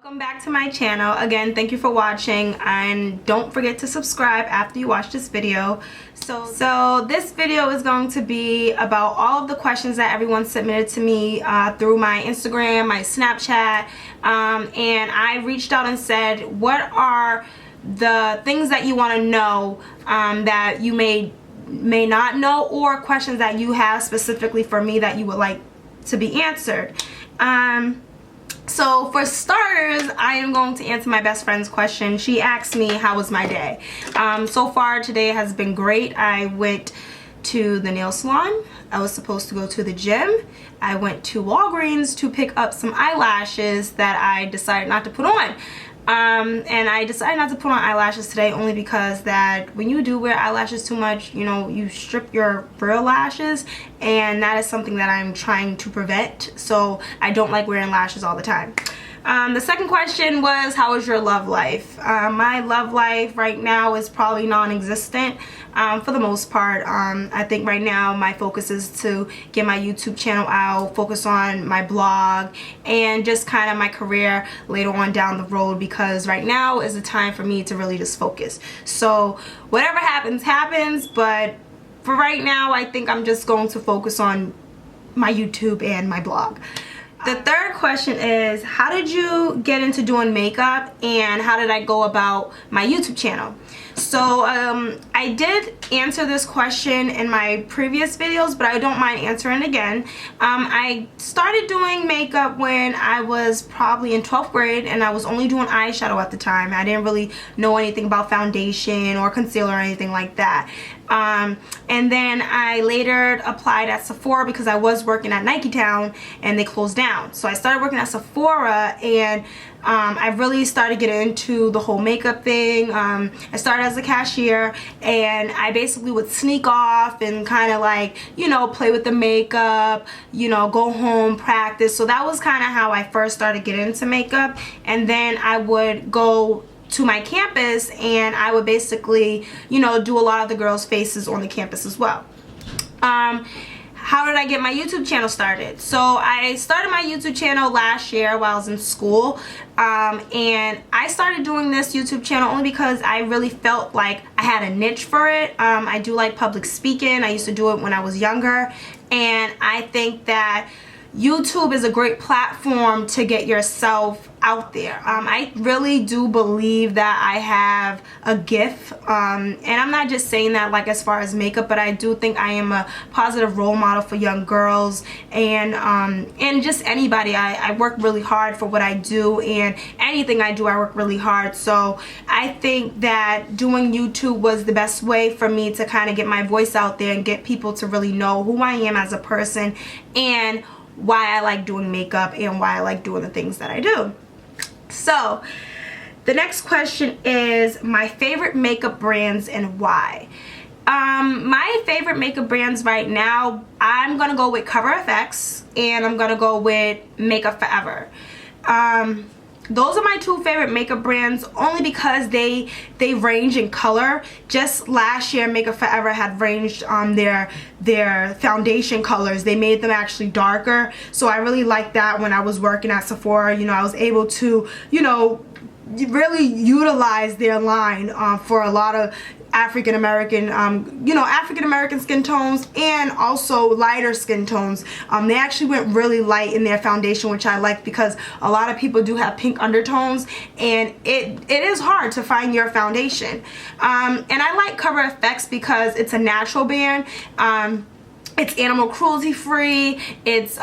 Welcome back to my channel. Again, thank you for watching, and don't forget to subscribe after you watch this video. So this video is going to be about all of the questions that everyone submitted to me through my Instagram, my Snapchat, and I reached out and said, what are the things that you want to know that you may not know, or questions that you have specifically for me that you would like to be answered. So for starters, I am going to answer my best friend's question. She asked me, how was my day? So far today has been great. I went to the nail salon. I was supposed to go to the gym. I went to Walgreens to pick up some eyelashes that I decided not to put on. And I decided not to put on eyelashes today only because that when you do wear eyelashes too much, you know, you strip your real lashes, and that is something that I'm trying to prevent. So I don't like wearing lashes all the time. The second question was, how is your love life? My love life right now is probably non-existent for the most part. I think right now my focus is to get my YouTube channel out, focus on my blog, and just kind of my career later on down the road, because right now is the time for me to really just focus. So whatever happens, happens, but for right now I think I'm just going to focus on my YouTube and my blog. The third question is, how did you get into doing makeup, and how did I go about my YouTube channel? So I did answer this question in my previous videos, but I don't mind answering it again. I started doing makeup when I was probably in 12th grade, and I was only doing eyeshadow at the time. I didn't really know anything about foundation or concealer or anything like that. And then I later applied at Sephora because I was working at Nike Town and they closed down. So I started working at Sephora, and I really started getting into the whole makeup thing. I started as a cashier, and I basically would sneak off and kind of like, you know, play with the makeup, you know, go home, practice. So that was kind of how I first started getting into makeup. And then I would go to my campus, and I would basically, you know, do a lot of the girls' faces on the campus as well. How did I get my YouTube channel started? So I started my YouTube channel last year while I was in school, and I started doing this YouTube channel only because I really felt like I had a niche for it. I do like public speaking. I used to do it when I was younger, and I think that YouTube is a great platform to get yourself out there. I really do believe that I have a gift, and I'm not just saying that like as far as makeup, but I do think I am a positive role model for young girls, and just anybody. I work really hard for what I do, and anything I do I work really hard. So I think that doing YouTube was the best way for me to kind of get my voice out there and get people to really know who I am as a person, and why I like doing makeup, and why I like doing the things that I do. So the next question is my favorite makeup brands and why. My favorite makeup brands right now, I'm gonna go with Cover FX, and I'm gonna go with Makeup Forever. Those are my two favorite makeup brands, only because they range in color. Just last year, Makeup Forever had ranged on their foundation colors. They made them actually darker, so I really liked that. When I was working at Sephora, you know, I was able to, you know, really utilize their line for a lot of African American, you know, African American skin tones, and also lighter skin tones. They actually went really light in their foundation, which I like, because a lot of people do have pink undertones, and it is hard to find your foundation. And I like Cover FX because it's a natural brand. It's animal cruelty free, it's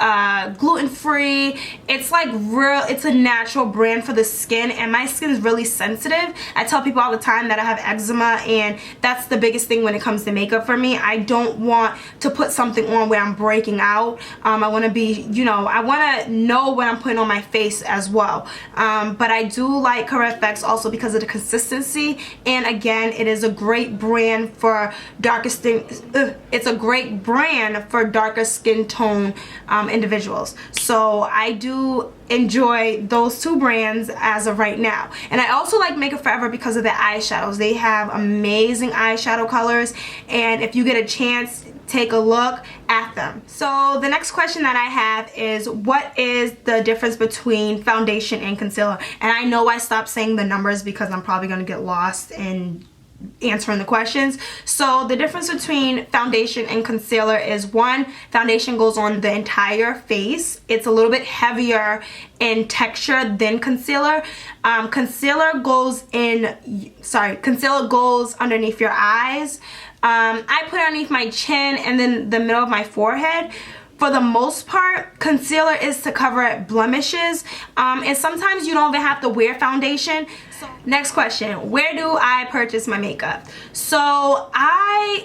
gluten free, it's like it's a natural brand for the skin, and my skin is really sensitive. I tell people all the time that I have eczema, and that's the biggest thing when it comes to makeup for me. I don't want to put something on where I'm breaking out. I want to be, you know, I want to know what I'm putting on my face as well. But I do like Cover FX also because of the consistency, and again, it is a great brand for darker skin. It's a great brand for darker skin tone individuals. So I do enjoy those two brands as of right now. And I also like Makeup Forever because of the eyeshadows. They have amazing eyeshadow colors, and if you get a chance take a look at them. So the next question that I have is, what is the difference between foundation and concealer? And I know I stopped saying the numbers because I'm probably going to get lost in answering the questions. So the difference between foundation and concealer is, one, foundation goes on the entire face. It's a little bit heavier in texture than concealer. Concealer goes underneath your eyes. I put it underneath my chin and then the middle of my forehead. For the most part, concealer is to cover blemishes, and sometimes you don't even have to wear foundation. So, next question, where do I purchase my makeup? So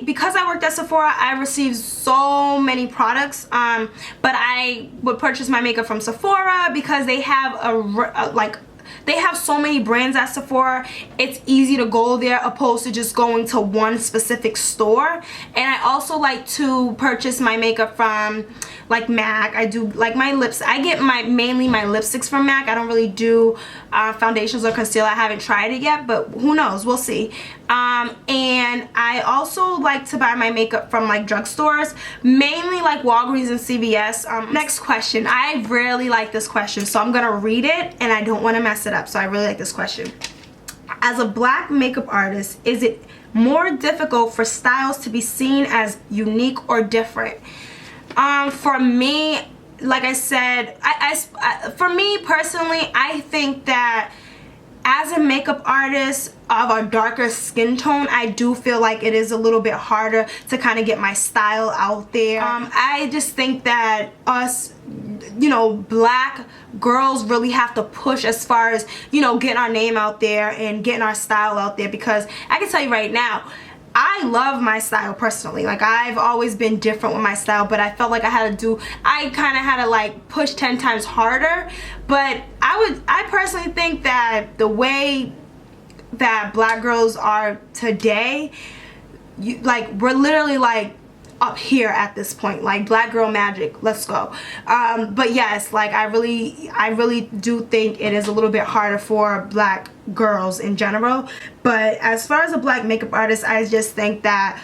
because I worked at Sephora, I received so many products, but I would purchase my makeup from Sephora because they have they have so many brands at Sephora. It's easy to go there opposed to just going to one specific store. And I also like to purchase my makeup from like MAC. I do like my lips. I get mainly my lipsticks from MAC. I don't really do foundations or concealer. I haven't tried it yet, but who knows, we'll see. And I also like to buy my makeup from like drugstores, mainly like Walgreens and CVS. Next question. I really like this question, so I'm gonna read it and I don't want to mess it up, so I really like this question. As a black makeup artist, is it more difficult for styles to be seen as unique or different? For me, like I said, for me personally, I think that as a makeup artist of a darker skin tone, I do feel like it is a little bit harder to kind of get my style out there. I just think that us, black girls really have to push as far as, getting our name out there and getting our style out there, because I can tell you right now, I love my style personally. Like, I've always been different with my style, but I felt like I kind of had to like push 10 times harder. But I personally think that the way that black girls are today, we're literally like up here at this point, like black girl magic, let's go. But yes, like I really do think it is a little bit harder for black girls in general. But as far as a black makeup artist, I just think that,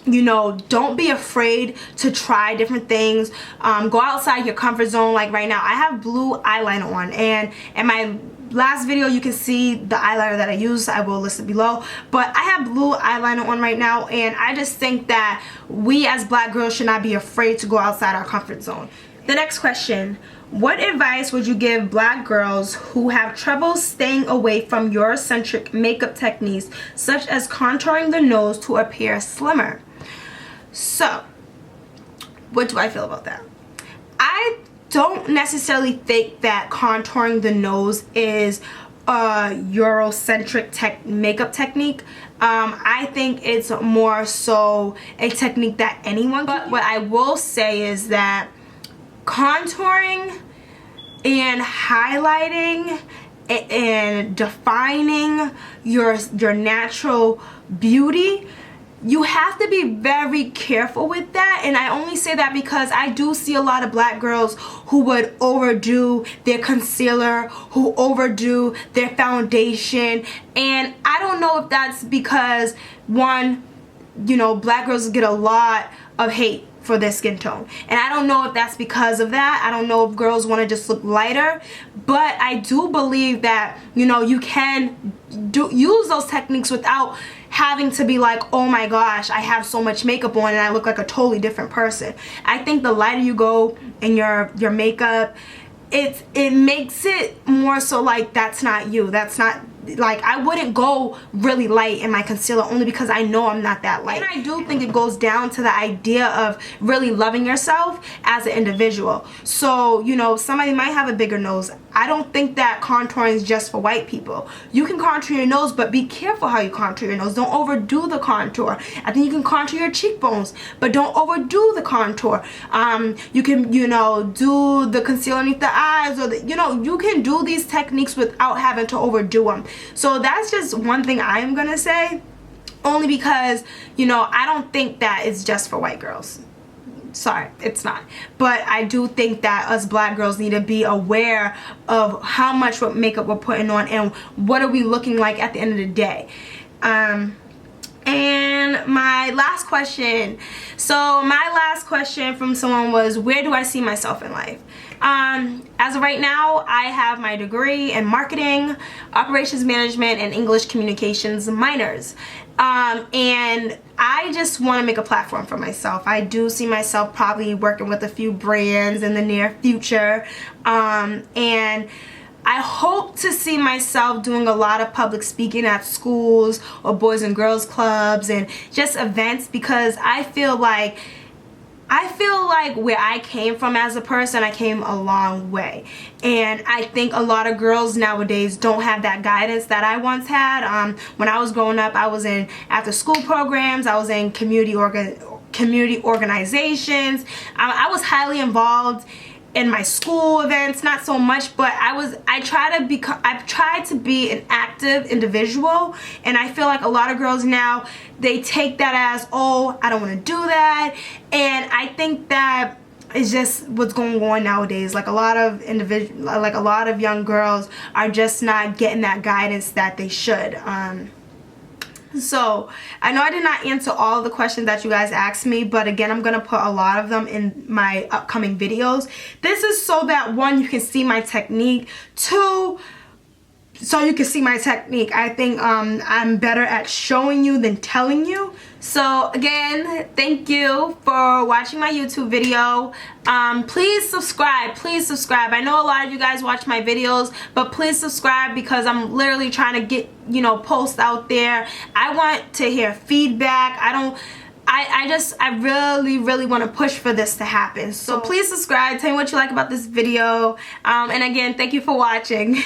don't be afraid to try different things. Go outside your comfort zone. Like right now, I have blue eyeliner on, and in my last video you can see the eyeliner that I use. I will list it below, but I have blue eyeliner on right now, and I just think that we as black girls should not be afraid to go outside our comfort zone. The next question, what advice would you give black girls who have trouble staying away from Eurocentric makeup techniques such as contouring the nose to appear slimmer? So, what do I feel about that? I don't necessarily think that contouring the nose is a Eurocentric makeup technique. I think it's more so a technique that anyone can. But what I will say is that contouring and highlighting and defining your natural beauty, you have to be very careful with that. And I only say that because I do see a lot of black girls who would overdo their concealer, who overdo their foundation, and I don't know if that's because, one, black girls get a lot of hate for their skin tone, and I don't know if that's because of that. I don't know if girls want to just look lighter, but I do believe that you can use those techniques without having to be like, oh my gosh, I have so much makeup on and I look like a totally different person. I think the lighter you go in your makeup, it makes it more so like that's not you. That's not, like, I wouldn't go really light in my concealer only because I know I'm not that light. And I do think it goes down to the idea of really loving yourself as an individual. So, somebody might have a bigger nose. I don't think that contouring is just for white people. You can contour your nose, but be careful how you contour your nose. Don't overdo the contour. I think you can contour your cheekbones, but don't overdo the contour. You can, do the concealer underneath the eyes, or you can do these techniques without having to overdo them. So that's just one thing I'm gonna say, only because I don't think that it's just for white girls. Sorry, it's not. But I do think that us black girls need to be aware of how much makeup we're putting on and what are we looking like at the end of the day. And my last question. So my last question from someone was, where do I see myself in life? As of right now, I have my degree in marketing, operations management, and English communications minors. And I just want to make a platform for myself. I do see myself probably working with a few brands in the near future. And I hope to see myself doing a lot of public speaking at schools or boys and girls clubs and just events, because I feel like where I came from as a person, I came a long way. And I think a lot of girls nowadays don't have that guidance that I once had. When I was growing up, I was in after school programs, I was in community organizations. I was highly involved in my school events, not so much, but I tried to be an active individual, and I feel like a lot of girls now, they take that as, oh, I don't want to do that. And I think that is just what's going on nowadays. Like a lot of young girls are just not getting that guidance that they should. So I know I did not answer all of the questions that you guys asked me, but again, I'm gonna put a lot of them in my upcoming videos. This is so that, one, you can see my technique, two, so you can see my technique. I think I'm better at showing you than telling you. So again, thank you for watching my YouTube video. Please subscribe, please subscribe. I know a lot of you guys watch my videos, but please subscribe, because I'm literally trying to get, posts out there. I want to hear feedback. I really want to push for this to happen. So please subscribe, tell me what you like about this video. And again, thank you for watching.